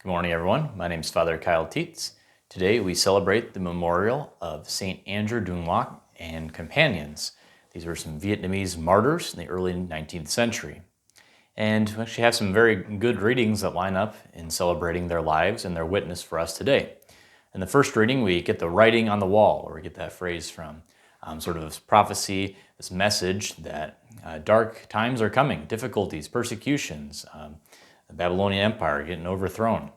Good morning, everyone. My name is Father Kyle Tietz. Today we celebrate the memorial of St. Andrew Dung Loc and companions. These were some Vietnamese martyrs in the early 19th century. And we actually have some very good readings that line up in celebrating their lives and their witness for us today. In the first reading, we get the writing on the wall, where we get that phrase from, sort of this prophecy, this message that dark times are coming, difficulties, persecutions, the Babylonian Empire getting overthrown.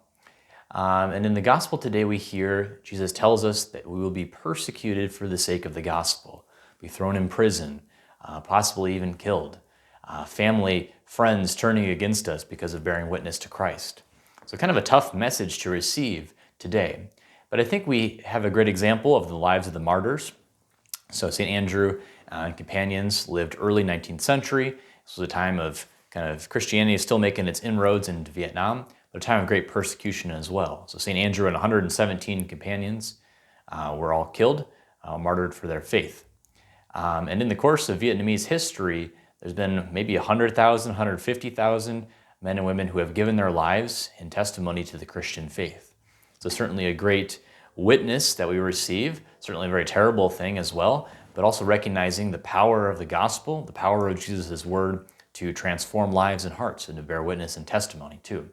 And in the gospel today, we hear Jesus tells us that we will be persecuted for the sake of the gospel, be thrown in prison, possibly even killed, family, friends turning against us because of bearing witness to Christ. So kind of a tough message to receive today. But I think we have a great example of the lives of the martyrs. So St. Andrew and companions lived early 19th century. This was a time of kind of Christianity still making its inroads into Vietnam, but a time of great persecution as well. So St. Andrew and 117 companions were all killed, martyred for their faith. And in the course of Vietnamese history, there's been maybe 100,000, 150,000 men and women who have given their lives in testimony to the Christian faith. So certainly a great witness that we receive, certainly a very terrible thing as well, but also recognizing the power of the gospel, the power of Jesus' word to transform lives and hearts and to bear witness and testimony too.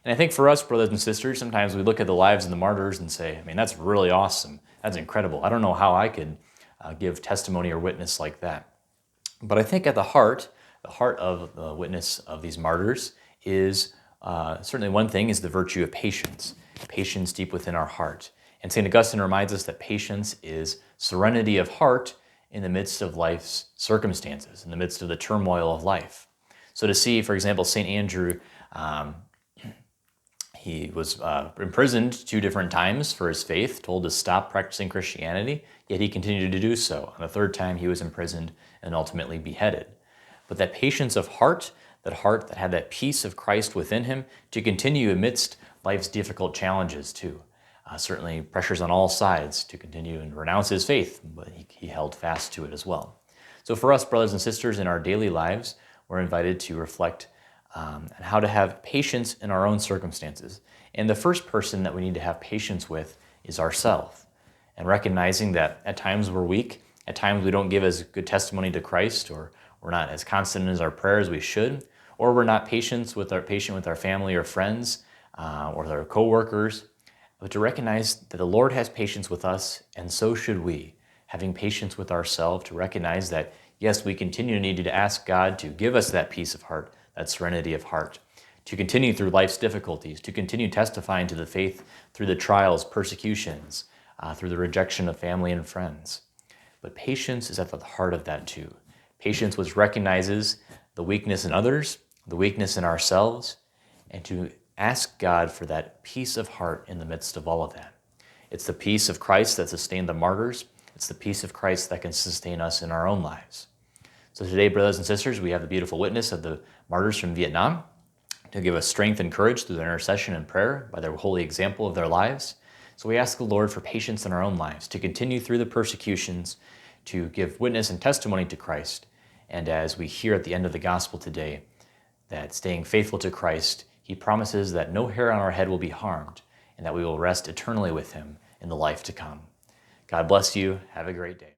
And I think for us, brothers and sisters, sometimes we look at the lives of the martyrs and say, I mean, that's really awesome. That's incredible. I don't know how I could give testimony or witness like that. But I think at the heart of the witness of these martyrs is certainly one thing is the virtue of patience deep within our heart. And St. Augustine reminds us that patience is serenity of heart in the midst of life's circumstances, in the midst of the turmoil of life. So to see, for example, St. Andrew, he was imprisoned 2 different times for his faith, told to stop practicing Christianity, yet he continued to do so. And the 3rd time he was imprisoned and ultimately beheaded. But that patience of heart that had that peace of Christ within him to continue amidst life's difficult challenges too. Certainly pressures on all sides to continue and renounce his faith, but he held fast to it as well. So for us, brothers and sisters, in our daily lives, we're invited to reflect on how to have patience in our own circumstances. And the first person that we need to have patience with is ourselves. And recognizing that at times we're weak, at times we don't give as good testimony to Christ, or we're not as constant as our prayer as we should, or we're not patient with our family or friends, or with our co-workers. But to recognize that the Lord has patience with us, and so should we, having patience with ourselves, to recognize that, yes, we continue to need to ask God to give us that peace of heart, that serenity of heart, to continue through life's difficulties, to continue testifying to the faith through the trials, persecutions, through the rejection of family and friends. But patience is at the heart of that too. Patience which recognizes the weakness in others, the weakness in ourselves, and to ask God for that peace of heart in the midst of all of that. It's the peace of Christ that sustained the martyrs. It's the peace of Christ that can sustain us in our own lives. So today, brothers and sisters, we have the beautiful witness of the martyrs from Vietnam to give us strength and courage through their intercession and prayer by their holy example of their lives. So we ask the Lord for patience in our own lives, to continue through the persecutions, to give witness and testimony to Christ. And as we hear at the end of the gospel today, that staying faithful to Christ, he promises that no hair on our head will be harmed, and that we will rest eternally with him in the life to come. God bless you. Have a great day.